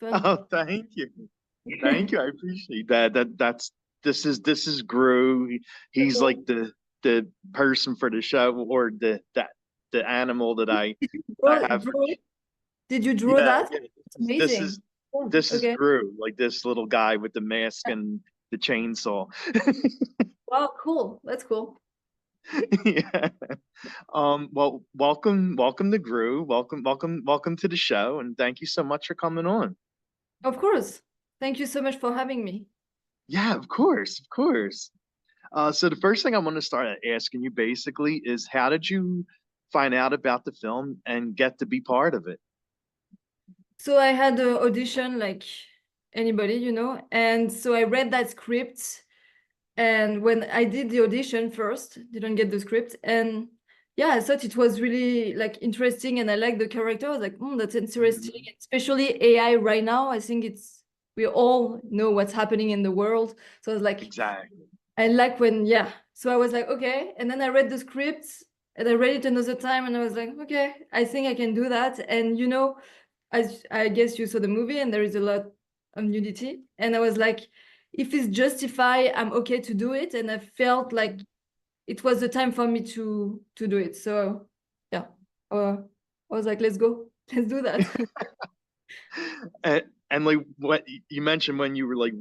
It's fun. Oh, thank you. I appreciate that. This is Grue. He's like the person for the show, or the animal that I Draw, have for draw it? Did you draw yeah, that? yeah. It's amazing. Yeah, This is okay. Grue, like this little guy with the mask and the chainsaw. Wow, cool. That's cool. Yeah. Well, welcome to Grue. Welcome to the show, and thank you so much for coming on. Of course. Thank you so much for having me. Yeah, of course, of course. So the first thing I want to start asking you basically is how did you find out about the film and get to be part of it? So I had an audition like anybody, and so I read that script. And when I did the audition first, didn't get the script, and yeah, I thought it was really like interesting, and I liked the character. I was like, that's interesting, Mhm. especially AI right now. I think we all know what's happening in the world. So I was like, Exactly. I like when, yeah. So I was like, okay. And then I read the script and I read it another time and I was like, okay, I think I can do that. And as I guess you saw the movie and there is a lot of nudity. And I was like, if it's justified, I'm okay to do it. And I felt like it was the time for me to do it. So yeah, I was like, let's go, let's do that. And like what you mentioned when you were like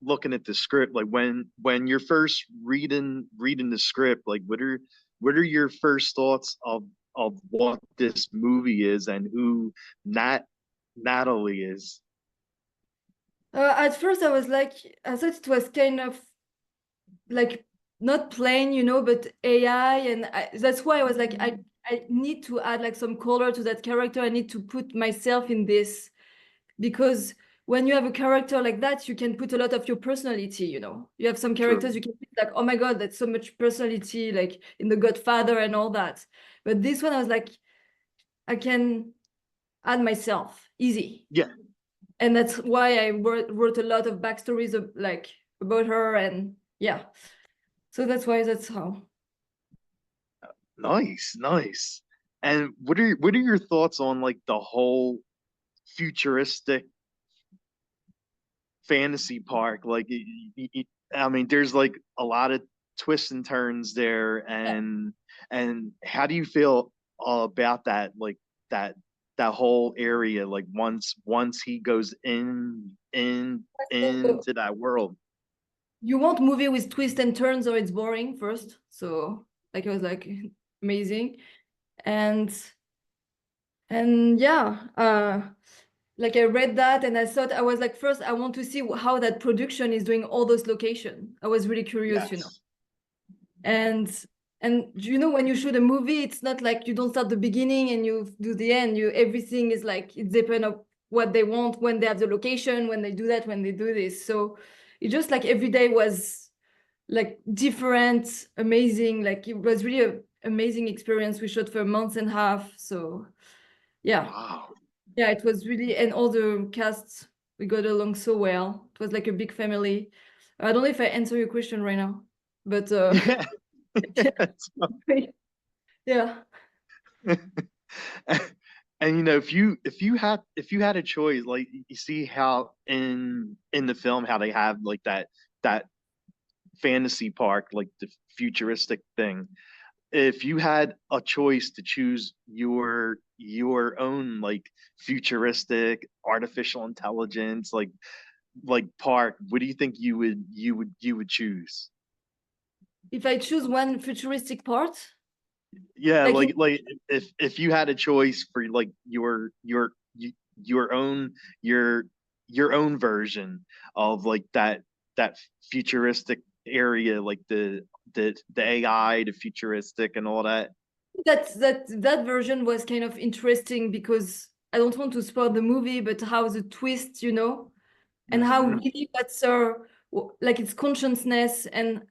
looking at the script, like when you're first reading the script, like what are your first thoughts of what this movie is and who Natalie is? At first, I was like, I thought it was kind of like not plain, but AI, and that's why I was like, I need to add like some color to that character. I need to put myself in this because when you have a character like that, you can put a lot of your personality. You have some characters True. you can put like, oh my god, that's so much personality, like in The Godfather and all that. But this one, I was like, I can add myself easy, Yeah. and that's why I wrote a lot of backstories of like about her, and yeah. So that's how. Nice, nice. And what are your thoughts on like the whole futuristic fantasy park? Like, I mean, there's like a lot of twists and turns there, Yeah. and how do you feel about that? Like that that whole area. Like once he goes So into that world. you want movie with twists and turns or it's boring first. So like it was like amazing. And yeah, like I read that and I thought I was like, first I want to see how that production is doing all those locations. I was really curious. Yes. And when you shoot a movie, it's not like you don't start the beginning and you do the end. Everything is like it depends on what they want, when they have the location, when they do that, when they do this. So it just like every day was like different, amazing. Like it was really an amazing experience. We shot for months and a half. So yeah. Wow. Yeah, it was really, and all the casts, we got along so well. It was like a big family. I don't know if I answer your question right now, but Yeah. yeah. And if you had a choice, like you see how in the film how they have like that fantasy park, like the futuristic thing. If you had a choice to choose your own like futuristic artificial intelligence like park, what do you think you would choose? If I choose one futuristic part, Yeah, like like if you had a choice for like your own your your own version of like that futuristic area, like the AI, the futuristic and all that. that version was kind of interesting because I don't want to spoil the movie, but how the twist, and how Hmm. really what's her like its consciousness and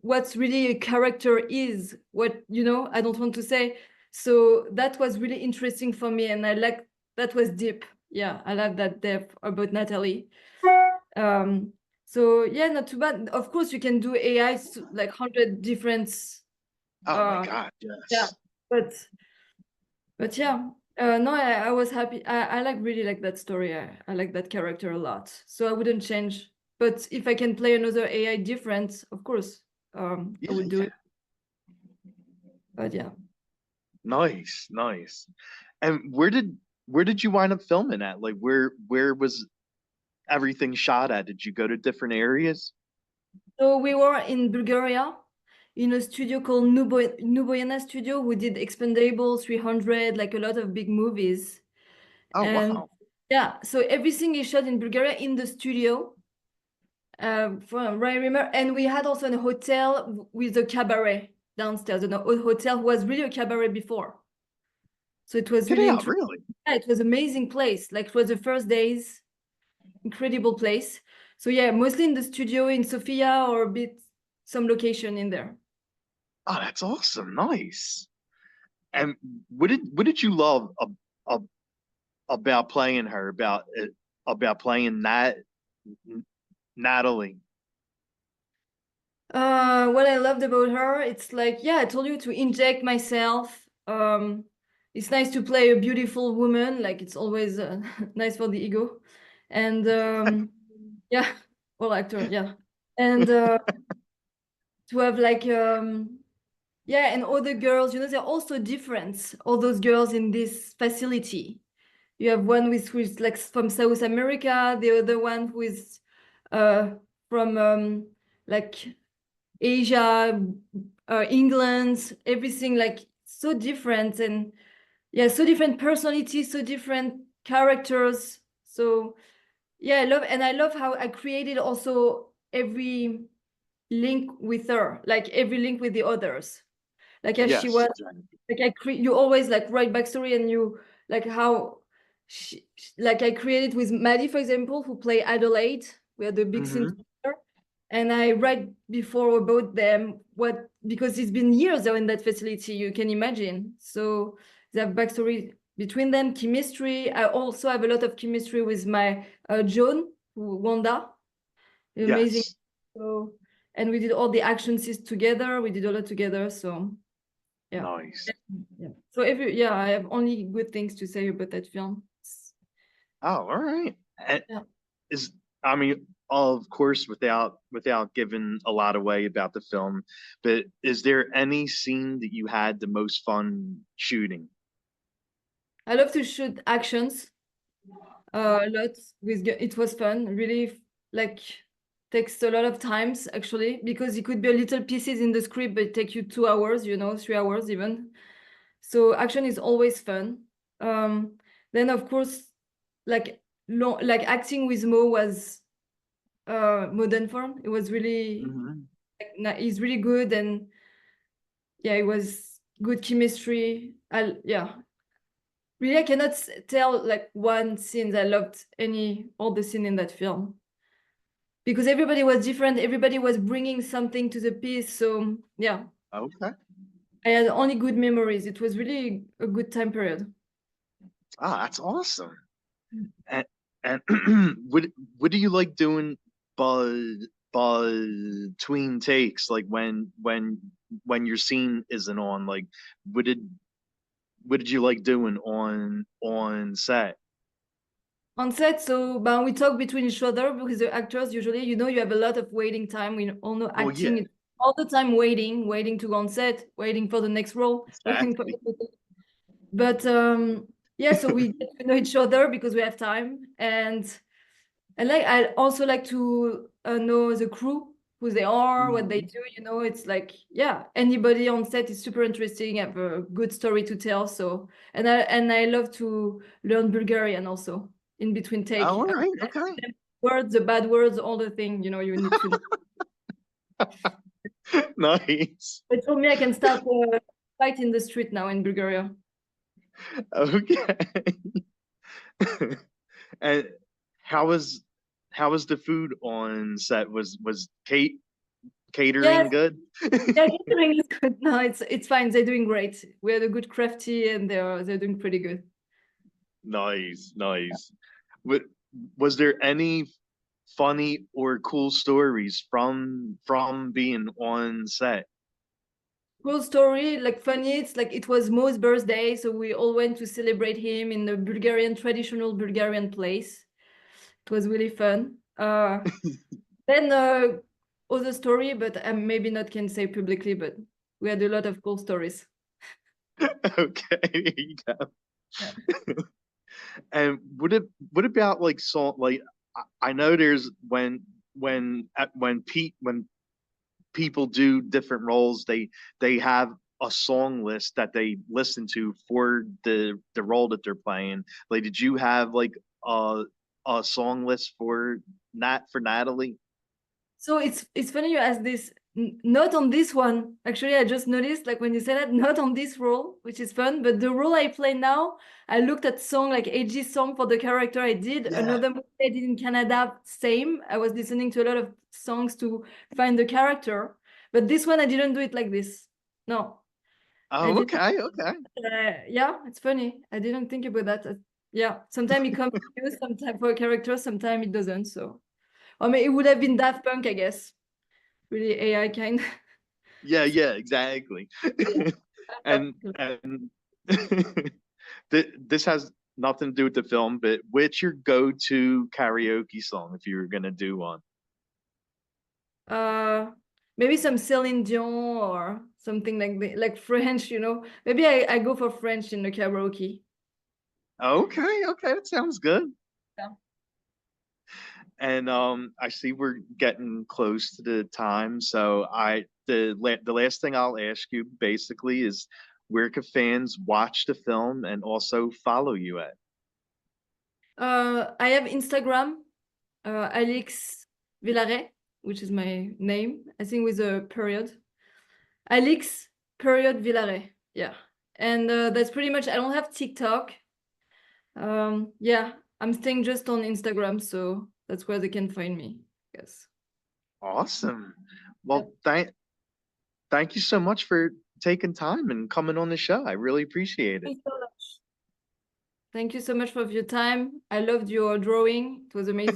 what's really a character is what I don't want to say. So that was really interesting for me, and I like that was deep. Yeah, I love that depth about Natalie. um so yeah, not too bad. Of course you can do AI like 100 different Oh my uh God, yeah, yes. but yeah. No, I was happy. I like really like that story. I like that character a lot. So I wouldn't change. But if I can play another AI different, of course, I Yeah, would do yeah. it. But yeah. Nice, nice. And where did you wind up filming at? Like where was everything shot at? Did you go to different areas? So we were in Bulgaria in a studio called Nuboyana Studio. We did Expendable 300, like a lot of big movies. Oh And wow. yeah, so everything is shot in Bulgaria in the studio. From what I remember, and we had also a hotel with a cabaret downstairs. A hotel was really a cabaret before, so it was Get really out, interesting. really? Yeah, it was amazing place. Like it was the first days, incredible place. So yeah, mostly in the studio in Sofia or a bit some location in there. Oh, that's awesome. Nice. And what did you love about playing her, about playing Natalie? What I loved about her, it's like, yeah, I told you to inject myself. It's nice to play a beautiful woman, like it's always nice for the ego. And yeah, well, actor, yeah. And to have like, yeah, and all the girls, they're also different. All those girls in this facility. You have one who's like from South America, the other one who is uh, from like Asia, England, everything like so different, and yeah, so different personalities, so different characters. So yeah, I love how I created also every link with her, like every link with the others. Like as she Yes, was, exactly. like you always like write backstory, and you like how like I created with Maddie, for example, who play Adelaide. We had a big scene Mm-hmm. together, and I write before about them what, because it's been years they're in that facility, you can imagine. So they have backstory between them, chemistry. I also have a lot of chemistry with my Joan, Wanda, amazing. Yes. So, and we did all the action scenes together. We did all that together. So yeah. Nice. Yeah. So yeah, I have only good things to say about that film. Oh, all right. And Yeah. is I mean, of course, without giving a lot away about the film, but is there any scene that you had the most fun shooting? I love to shoot actions a lot with it was fun, really like takes a lot of times actually, because it could be a little pieces in the script, but it take you 2 hours, 3 hours even. So action is always fun. Then of course, like like acting with Mo was modern form. It was really Hmm. like, he's really good, and yeah, it was good chemistry. Yeah, really, I cannot tell like one scene that I loved all the scene in that film, because everybody was different. Everybody was bringing something to the piece. So yeah, Okay. I had only good memories. It was really a good time period. Ah, that's awesome. And and what do you like doing between takes? Like when your scene isn't on, like what did what did you like doing on set? On set, so but we talk between each other, because the actors usually, you have a lot of waiting time. We all know Well, yeah, acting is all the time waiting to go on set, waiting for the next role, waiting for. exactly. But yeah, so we get to know each other because we have time, and I also like to know the crew, who they are, what they Mhm. do. It's like, yeah, anybody on set is super interesting, have a good story to tell. So and I love to learn Bulgarian also in between Oh, take. all right, okay. Words, the bad words, all the thing, you need to know. Nice. But for me, I can start fight in the street now in Bulgaria. Okay. And how was how was the food on set? Was Kate catering Yes, good? yeah, catering is good. No, it's fine. They're doing great. We had a good crafty, and they're doing pretty good. Nice, nice. What was there any funny or cool stories from being on set? cool story, like funny. It's like it was Mo's birthday, so we all went to celebrate him in the traditional Bulgarian place. It was really fun. Then other story, but I maybe not can say publicly, but we had a lot of cool stories. Okay, there you go. Yeah. And what about like song like I know there's when people do different roles, they have a song list that they listen to for the role that they're playing. Like, did you have like a song list for Natalie? So it's funny you ask this. Not on this one. Actually, I just noticed, like when you said that, not on this role, which is fun. But the role I play now, I looked at song like AG song for the character I did. Yeah. Another movie I did in Canada, same. I was listening to a lot of songs to find the character. But this one, I didn't do it like this. No, I Oh, did. okay, okay. Yeah, it's funny. I didn't think about that. Yeah, sometimes it comes to you, sometimes for a character, sometimes it doesn't. So, I mean, it would have been Daft Punk, I guess. Really AI kind. Yeah, yeah, exactly. And this has nothing to do with the film, but what's your go-to karaoke song if you were gonna do one? uh, Maybe some Celine Dion or something like like French, you know. Maybe I go for French in the karaoke. Okay, okay, that sounds good. Yeah. And I see we're getting close to the time, so the last thing I'll ask you basically is where can fans watch the film and also follow you at? I have Instagram, Alix Villaret, which is my name, I think with a period. Alix period Villaret. Yeah. And that's pretty much, I don't have TikTok. Yeah, I'm staying just on Instagram, so that's where they can find me, I guess. Awesome. Yeah. Well, thank you so much for taking time and coming on the show. I really appreciate it. Thanks so much. Thank you so much for your time. I loved your drawing. It was amazing.